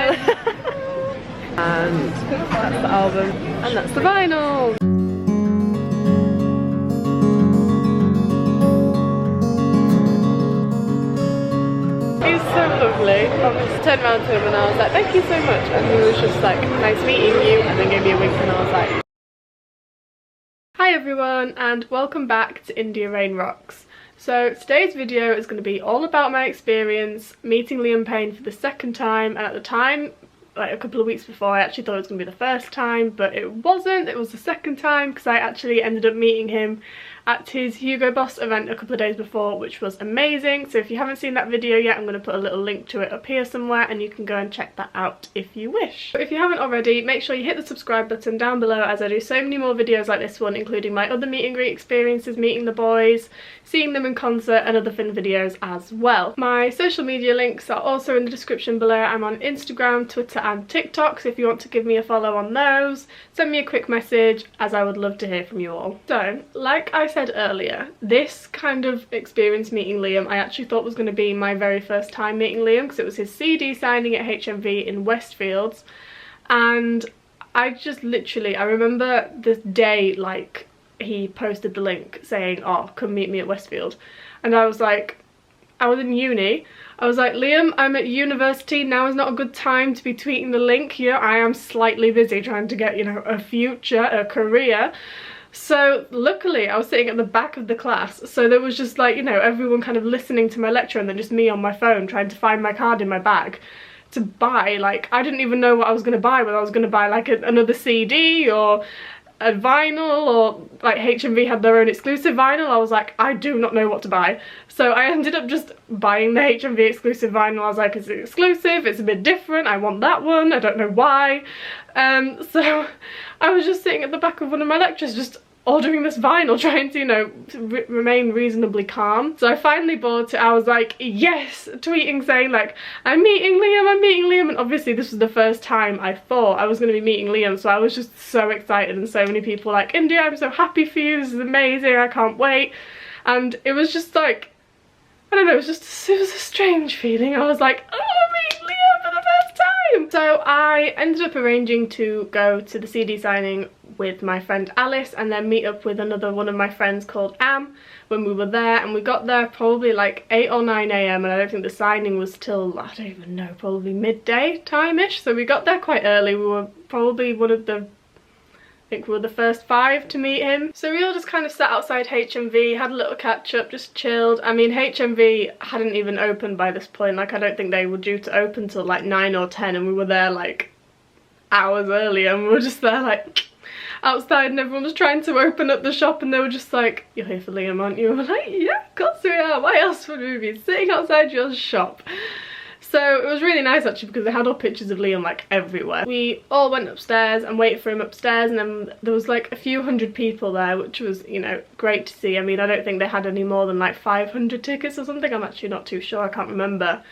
Hi. And that's the album, and that's the vinyl. He's so lovely. I just turned around to him and I was like, thank you so much. And he was just like, nice meeting you, and then gave me a wink and I was like, hi everyone, and welcome back to India Rain Rocks. So today's video is going to be all about my experience meeting Liam Payne for the second time, and at the time, like a couple of weeks before, I actually thought it was going to be the first time, but it wasn't. It was the second time because I actually ended up meeting him at his Hugo Boss event a couple of days before, which was amazing. So if you haven't seen that video yet, I'm going to put a little link to it up here somewhere and you can go and check that out if you wish. But if you haven't already, make sure you hit the subscribe button down below, as I do so many more videos like this one, including my other meet and greet experiences, meeting the boys, seeing them in concert, and other fun videos as well. My social media links are also in the description below. I'm on Instagram, Twitter and TikTok, so if you want to give me a follow on those, send me a quick message, as I would love to hear from you all. So, like I said earlier, this kind of experience meeting Liam I actually thought was going to be my very first time meeting Liam, because it was his CD signing at HMV in Westfield, and I just literally, I remember the day like he posted the link saying, oh, come meet me at Westfield, and I was like, I was in uni, I was like, Liam, I'm at university, now is not a good time to be tweeting the link, you know, I am slightly busy trying to get, you know, a future, a career. So luckily I was sitting at the back of the class, so there was just like, you know, everyone kind of listening to my lecture and then just me on my phone trying to find my card in my bag to buy. Like, I didn't even know what I was going to buy, whether I was going to buy like another CD or a vinyl, or like HMV had their own exclusive vinyl. I was like, I do not know what to buy. So I ended up just buying the HMV exclusive vinyl. I was like, it's exclusive, it's a bit different, I want that one, I don't know why. So I was just sitting at the back of one of my lectures just ordering this vinyl, trying to, you know, remain reasonably calm. So I finally bought it. I was like, yes, tweeting saying like, I'm meeting Liam, and obviously this was the first time I thought I was going to be meeting Liam, so I was just so excited, and so many people were like, India, I'm so happy for you, this is amazing, I can't wait. And it was just like, I don't know, it was a strange feeling. I was like, oh, meeting Liam for the first time! So I ended up arranging to go to the CD signing with my friend Alice, and then meet up with another one of my friends called Am when we were there, and we got there probably like 8 or 9 AM, and I don't think the signing was till, I don't even know, probably midday time-ish, so we got there quite early. We were probably one of the, I think we were the first 5 to meet him. So we all just kind of sat outside HMV, had a little catch up, just chilled. I mean, HMV hadn't even opened by this point, like I don't think they were due to open till like 9 or 10, and we were there like hours earlier, and we were just there like outside, and everyone was trying to open up the shop, and they were just like, you're here for Liam, aren't you? And we're like, yeah, of course we are, why else would we be sitting outside your shop? So it was really nice actually, because they had all pictures of Liam like everywhere. We all went upstairs and waited for him upstairs, and then there was like a few hundred people there, which was, you know, great to see. I mean, I don't think they had any more than like 500 tickets or something, I'm actually not too sure, I can't remember,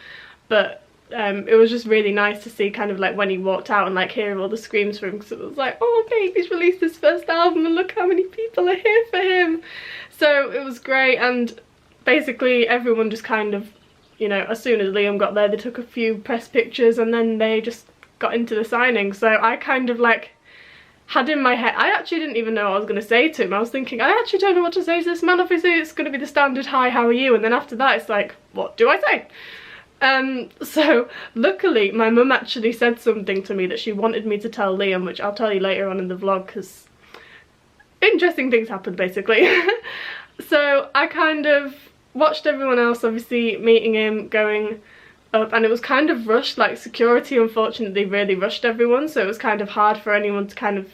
but it was just really nice to see kind of like when he walked out and like hearing all the screams for him, because it was like, oh okay, he's released his first album and look how many people are here for him. So it was great, and basically everyone just kind of, you know, as soon as Liam got there, they took a few press pictures and then they just got into the signing. So I kind of like had in my head, I actually didn't even know what I was going to say to him. I was thinking, I actually don't know what to say to this man, obviously it's going to be the standard hi, how are you, and then after that it's like, what do I say? So luckily my mum actually said something to me that she wanted me to tell Liam, which I'll tell you later on in the vlog, because interesting things happened basically. So I kind of watched everyone else obviously meeting him, going up, and it was kind of rushed, like security unfortunately really rushed everyone, so it was kind of hard for anyone to kind of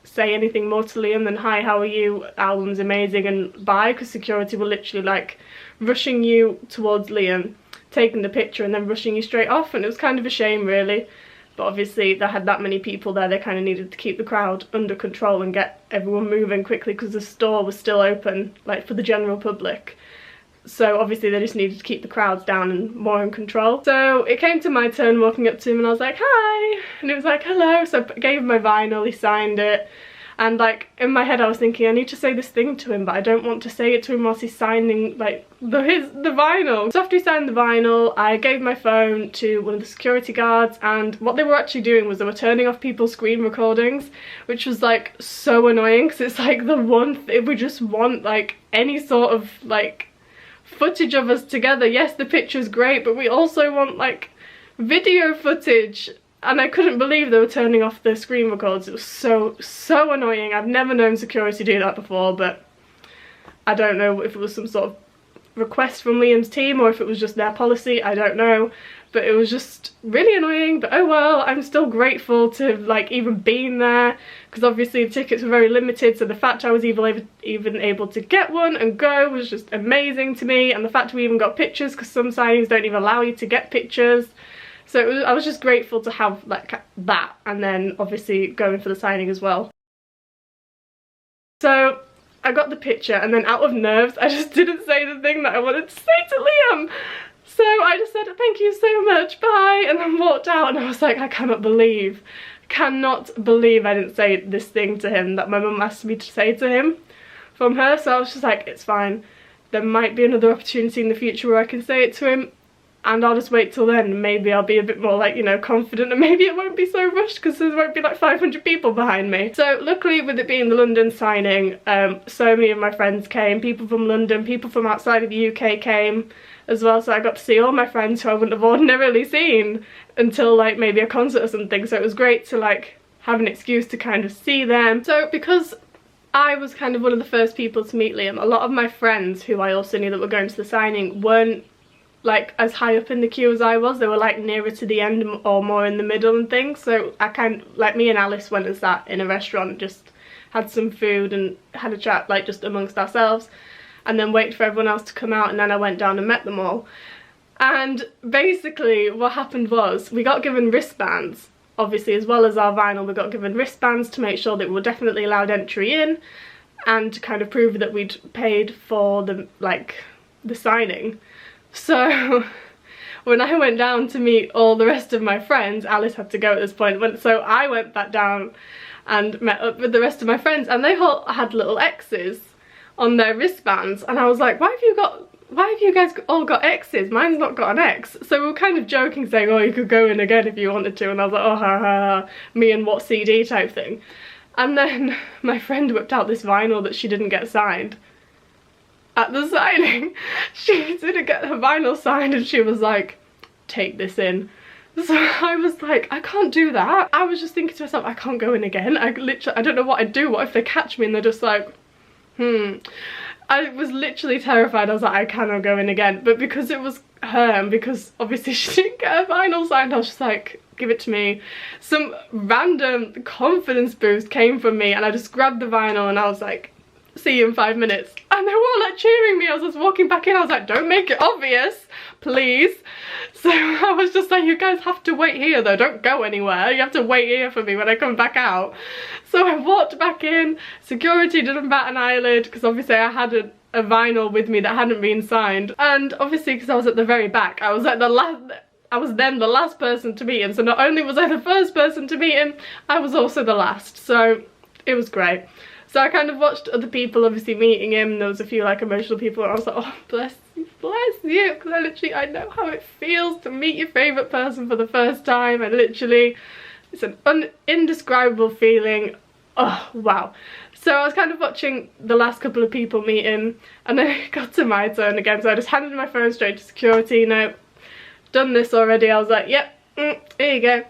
say anything more to Liam than hi, how are you, album's amazing, and bye, because security were literally like rushing you towards Liam, taking the picture and then rushing you straight off, and it was kind of a shame really. But obviously they had that many people there, they kind of needed to keep the crowd under control and get everyone moving quickly, because the store was still open like for the general public. So obviously they just needed to keep the crowds down and more in control. So it came to my turn walking up to him, and I was like, hi, and it was like, hello. So I gave him my vinyl, he signed it, And like in my head I was thinking I need to say this thing to him, but I don't want to say it to him whilst he's signing like the vinyl. So after he signed the vinyl, I gave my phone to one of the security guards, and what they were actually doing was they were turning off people's screen recordings, which was like so annoying, because it's like the one thing we just want, like any sort of like footage of us together. Yes, the picture's great, but we also want like video footage. And I couldn't believe they were turning off the screen records. It was so annoying. I've never known security do that before, but I don't know if it was some sort of request from Liam's team or if it was just their policy, I don't know. But it was just really annoying, but oh well, I'm still grateful to like even being there, because obviously the tickets were very limited, so the fact I was even able to get one and go was just amazing to me, and the fact we even got pictures, because some signings don't even allow you to get pictures. So I was just grateful to have like that, and then obviously going for the signing as well. So I got the picture, and then out of nerves I just didn't say the thing that I wanted to say to Liam. So I just said thank you so much, bye, and then walked out, and I was like, I cannot believe I didn't say this thing to him that my mum asked me to say to him from her. So I was just like, it's fine, there might be another opportunity in the future where I can say it to him, and I'll just wait till then. Maybe I'll be a bit more like, you know, confident, and maybe it won't be so rushed because there won't be like 500 people behind me. So luckily, with it being the London signing, so many of my friends came, people from London, people from outside of the UK came as well, so I got to see all my friends who I wouldn't have ordinarily seen until like maybe a concert or something. So it was great to like have an excuse to kind of see them. So because I was kind of one of the first people to meet Liam, a lot of my friends who I also knew that were going to the signing weren't like as high up in the queue as I was. They were like nearer to the end or more in the middle and things. So I kind of, like me and Alice went and sat in a restaurant, just had some food and had a chat like just amongst ourselves, and then waited for everyone else to come out, and then I went down and met them all. And basically what happened was we got given wristbands, obviously, as well as our vinyl. We got given wristbands to make sure that we were definitely allowed entry in, and to kind of prove that we'd paid for the signing. So when I went down to meet all the rest of my friends, Alice had to go at this point, so I went back down and met up with the rest of my friends, and they all had little X's on their wristbands, and I was like, why have you guys all got X's? Mine's not got an X. So we were kind of joking, saying, oh, you could go in again if you wanted to, and I was like, oh, ha ha ha, me and what CD type thing. And then my friend whipped out this vinyl that she didn't get signed at the signing. She didn't get her vinyl signed, and she was like, take this in. So I was like, I can't do that. I was just thinking to myself, I can't go in again. I don't know what I'd do. What if they catch me and they're just like, I was literally terrified. I was like, I cannot go in again. But because it was her, and because obviously she didn't get her vinyl signed, I was just like, give it to me. Some random confidence boost came from me, and I just grabbed the vinyl and I was like, see you in 5 minutes. And they were all like cheering me. I was just walking back in, I was like, don't make it obvious, please. So I was just like, you guys have to wait here though, don't go anywhere, you have to wait here for me when I come back out. So I walked back in, security didn't bat an eyelid, because obviously I had a vinyl with me that hadn't been signed, and obviously because I was at the very back, I was then the last person to meet him. So not only was I the first person to meet him, I was also the last, so it was great. So I kind of watched other people obviously meeting him. There was a few like emotional people, and I was like, oh, bless you, because I know how it feels to meet your favourite person for the first time, and literally it's an indescribable feeling. Oh wow. So I was kind of watching the last couple of people meet him, and then it got to my turn again, so I just handed my phone straight to security. No, done this already. I was like, yep, here you go.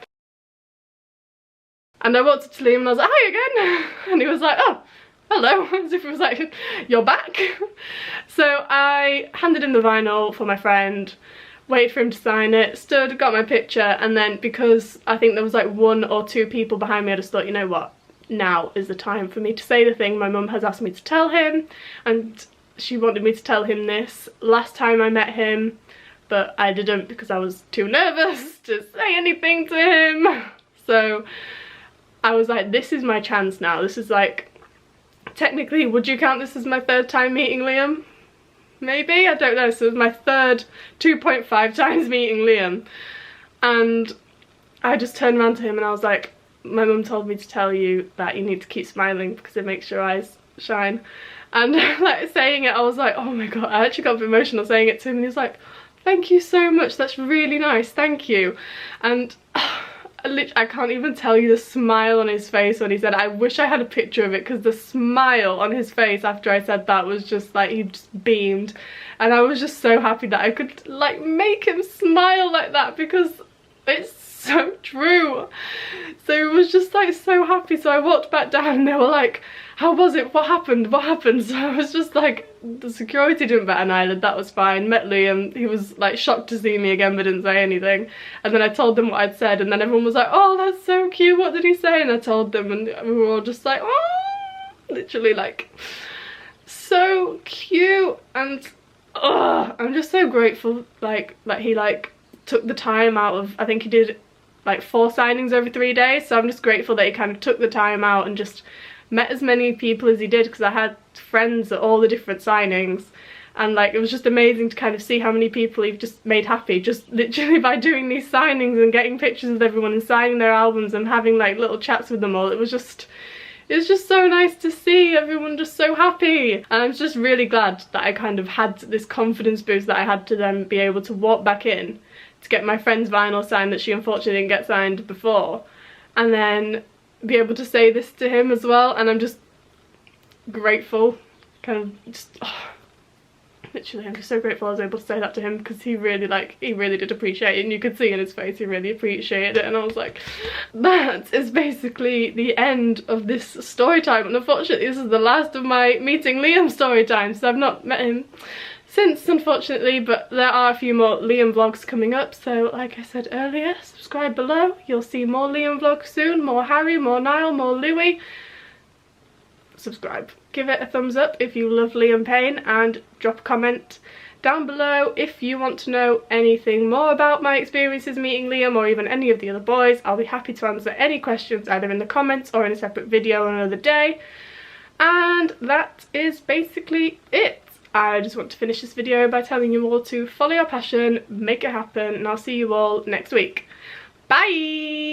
And I walked up to Liam and I was like, hi again. And he was like, oh, hello. As if he was like, you're back. So I handed him the vinyl for my friend, waited for him to sign it, stood, got my picture, and then because I think there was like 1 or 2 people behind me, I just thought, you know what, now is the time for me to say the thing my mum has asked me to tell him, and she wanted me to tell him this last time I met him, but I didn't because I was too nervous to say anything to him. So I was like, this is my chance now. This is like, technically, would you count this as my 3rd time meeting Liam? Maybe? I don't know. So it was my 3rd 2.5 times meeting Liam. And I just turned around to him and I was like, my mum told me to tell you that you need to keep smiling because it makes your eyes shine. And like saying it, I was like, oh my god, I actually got a bit emotional saying it to him, and he was like, thank you so much, that's really nice, thank you. And I can't even tell you the smile on his face when he said it. I wish I had a picture of it, because the smile on his face after I said that was just like, he just beamed. And I was just so happy that I could like make him smile like that, because it's so true. So it was just like so happy. So I walked back down and they were like, how was it? What happened? What happened? So I was just like, the security didn't bat an eyelid, that was fine. Met Liam, he was like shocked to see me again but didn't say anything. And then I told them what I'd said, and then everyone was like, oh, that's so cute, what did he say? And I told them, and we were all just like, oh, literally like, so cute. And I'm just so grateful like that he like took the time out of, I think he did like 4 signings over 3 days, so I'm just grateful that he kind of took the time out and just met as many people as he did, because I had friends at all the different signings, and like it was just amazing to kind of see how many people he'd just made happy just literally by doing these signings and getting pictures with everyone and signing their albums and having like little chats with them all. It was just so nice to see everyone just so happy, and I was just really glad that I kind of had this confidence boost that I had to then be able to walk back in to get my friend's vinyl signed that she unfortunately didn't get signed before, and then be able to say this to him as well. And I'm just grateful, kind of just literally I'm just so grateful I was able to say that to him, because he really did appreciate it, and you could see in his face he really appreciated it. And I was like, that is basically the end of this story time, and unfortunately this is the last of my meeting Liam story time, so I've not met him since, unfortunately, but there are a few more Liam vlogs coming up. So like I said earlier, subscribe below, you'll see more Liam vlogs soon, more Harry, more Niall, more Louis. Subscribe, give it a thumbs up if you love Liam Payne, and drop a comment down below if you want to know anything more about my experiences meeting Liam, or even any of the other boys. I'll be happy to answer any questions either in the comments or in a separate video another day. And that is basically it. I just want to finish this video by telling you all to follow your passion, make it happen, and I'll see you all next week. Bye!